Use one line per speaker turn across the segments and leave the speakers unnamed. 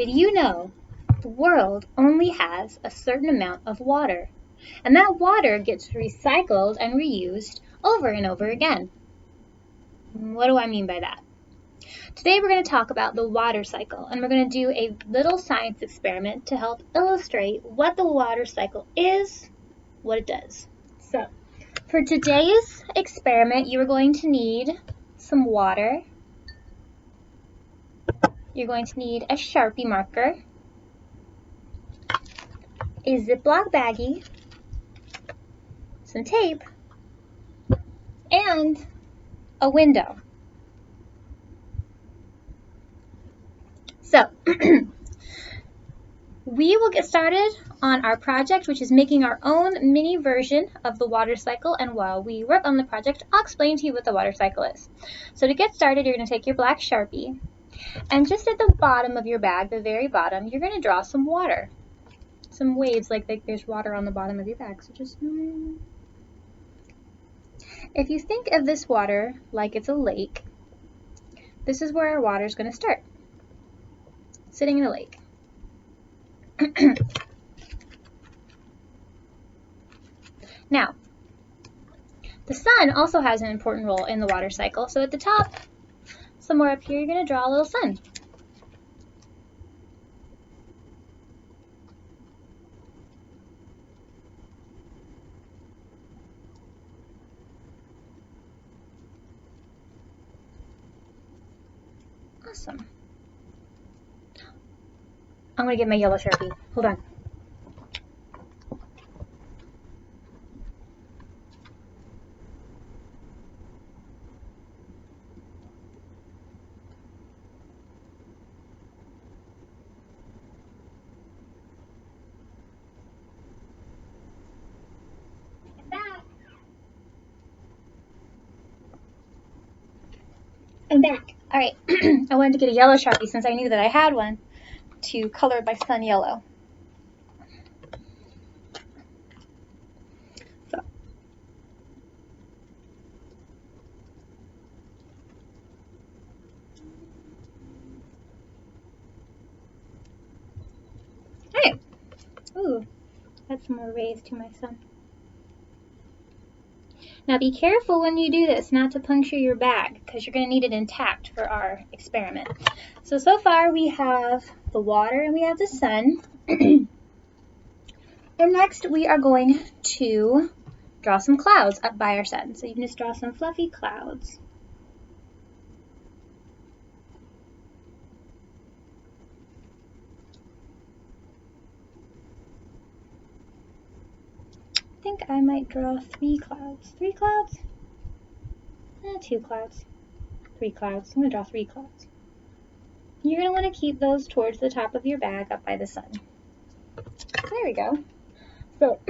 Did you know the world only has a certain amount of water? And that water gets recycled and reused over and over again. What do I mean by that? Today we're going to talk about the water cycle, and we're going to do a little science experiment to help illustrate what the water cycle is, what it does. So, for today's experiment, you are going to need some water. You're going to need a Sharpie marker, a Ziploc baggie, some tape, and a window. So, we will get started on our project, which is making our own mini version of the water cycle. And while we work on the project, I'll explain to you what the water cycle is. So to get started, you're going to take your black Sharpie, and just at the bottom of your bag, the very bottom, you're going to draw some water. Some waves, like there's water on the bottom of your bag. So just, if you think of this water like it's a lake, this is where our water is going to start. Sitting in a lake. Now, the sun also has an important role in the water cycle. So at the top, somewhere up here, you're going to draw a little sun. Awesome. I'm going to get my yellow Sharpie. Hold on. I'm back. All right. I wanted to get a yellow Sharpie since I knew that I had one to color my sun yellow. So. Hey. Ooh, add some more rays to my sun. Now be careful when you do this not to puncture your bag, because you're going to need it intact for our experiment. So far we have the water and we have the sun. And next we are going to draw some clouds up by our sun. So you can just draw some fluffy clouds. I think I might draw 3 clouds. 3 clouds? 2 clouds. 3 clouds. I'm going to draw 3 clouds. You're going to want to keep those towards the top of your bag up by the sun. There we go. So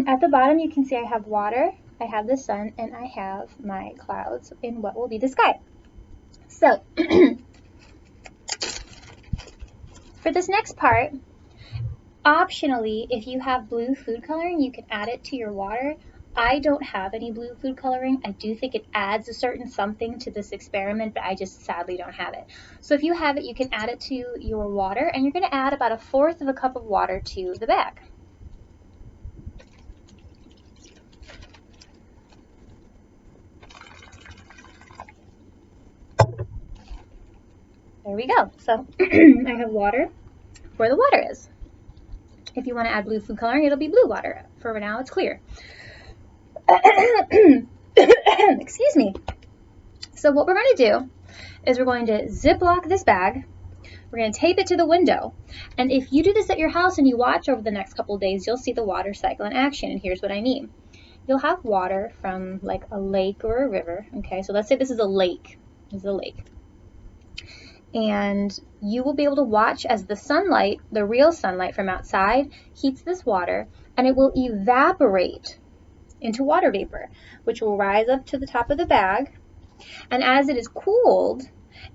at the bottom you can see I have water, I have the sun, and I have my clouds in what will be the sky. So for this next part, optionally, if you have blue food coloring, you can add it to your water. I don't have any blue food coloring. I do think it adds a certain something to this experiment, but I just sadly don't have it. So if you have it, you can add it to your water, and you're going to add about 1/4 of a cup of water to the bag. There we go. So I have water where the water is. If you want to add blue food coloring, it'll be blue water. For now, it's clear. Excuse me. So what we're going to do is we're going to Ziploc this bag. We're going to tape it to the window. And if you do this at your house and you watch over the next couple of days, you'll see the water cycle in action. And here's what I mean. You'll have water from like a lake or a river. Okay, so let's say this is a lake. This is a lake. And you will be able to watch as the sunlight, the real sunlight from outside, heats this water, and it will evaporate into water vapor, which will rise up to the top of the bag. And as it is cooled,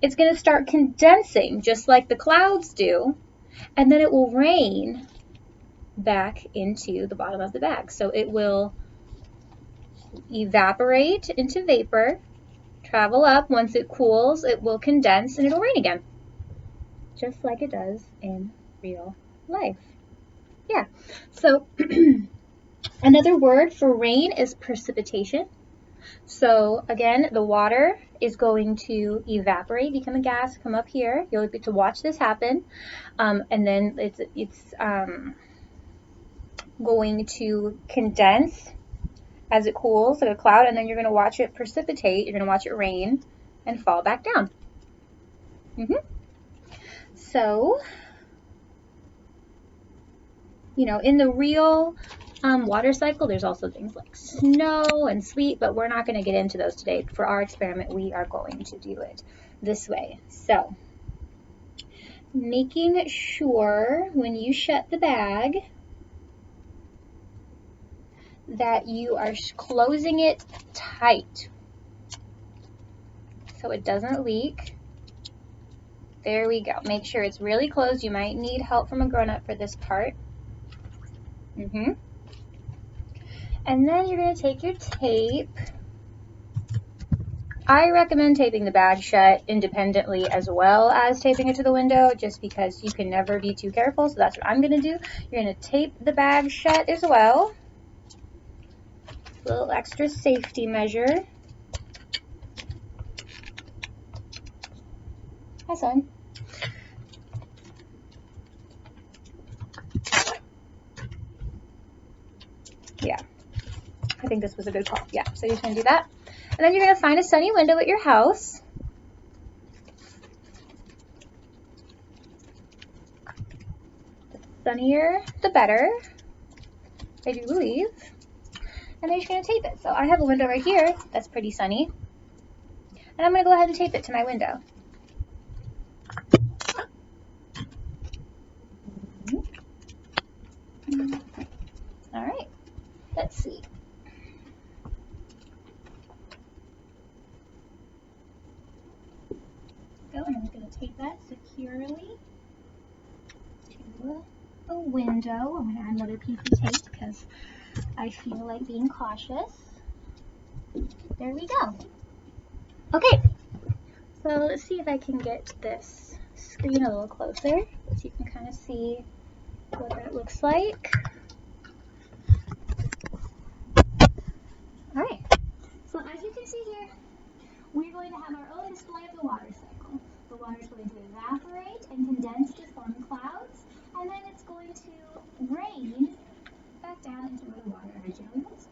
it's going to start condensing just like the clouds do, and then it will rain back into the bottom of the bag. So it will evaporate into vapor, travel up. Once it cools, it will condense and it'll rain again. just like it does in real life. Yeah, so another word for rain is precipitation. So again, the water is going to evaporate, become a gas, come up here. You'll get to watch this happen, and then it's going to condense as it cools like a cloud, and then you're going to watch it precipitate. You're going to watch it rain and fall back down. So, you know, in the real water cycle, there's also things like snow and sleet, but we're not going to get into those today. For our experiment, we are going to do it this way. So, making sure when you shut the bag that you are closing it tight so it doesn't leak. There we go. Make sure it's really closed. You might need help from a grown-up for this part. And then you're going to take your tape. I recommend taping the bag shut independently as well as taping it to the window, just because you can never be too careful. So that's what I'm going to do. You're going to tape the bag shut as well. A little extra safety measure. Hi, son. Yeah, I think this was a good call. Yeah, so you're just going to do that. And then you're going to find a sunny window at your house. The sunnier, the better, I do believe. And then you're going to tape it. So I have a window right here that's pretty sunny. And I'm going to go ahead and tape it to my window. All right, let's see. Go, and I'm going to tape that securely to a window. I'm going to add another piece of tape because I feel like being cautious. There we go. Okay, so let's see if I can get this screen a little closer so you can kind of see what that looks like. All right, so as you can see here, we're going to have our own display of the water cycle. The water is going to evaporate and condense to form clouds, and then it's going to rain back down into where the water originally was.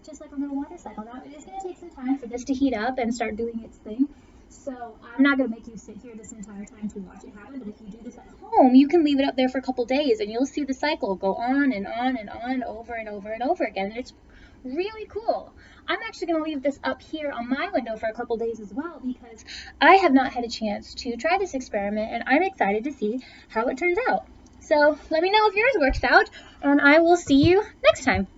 Just like a real water cycle. Now, it is going to take some time for this to heat up and start doing its thing. So I'm not going to make you sit here this entire time to watch it happen, but if you do this at home, you can leave it up there for a couple days, and you'll see the cycle go on and on and on over and over and over again. And it's really cool. I'm actually going to leave this up here on my window for a couple days as well, because I have not had a chance to try this experiment, and I'm excited to see how it turns out. So let me know if yours works out, and I will see you next time.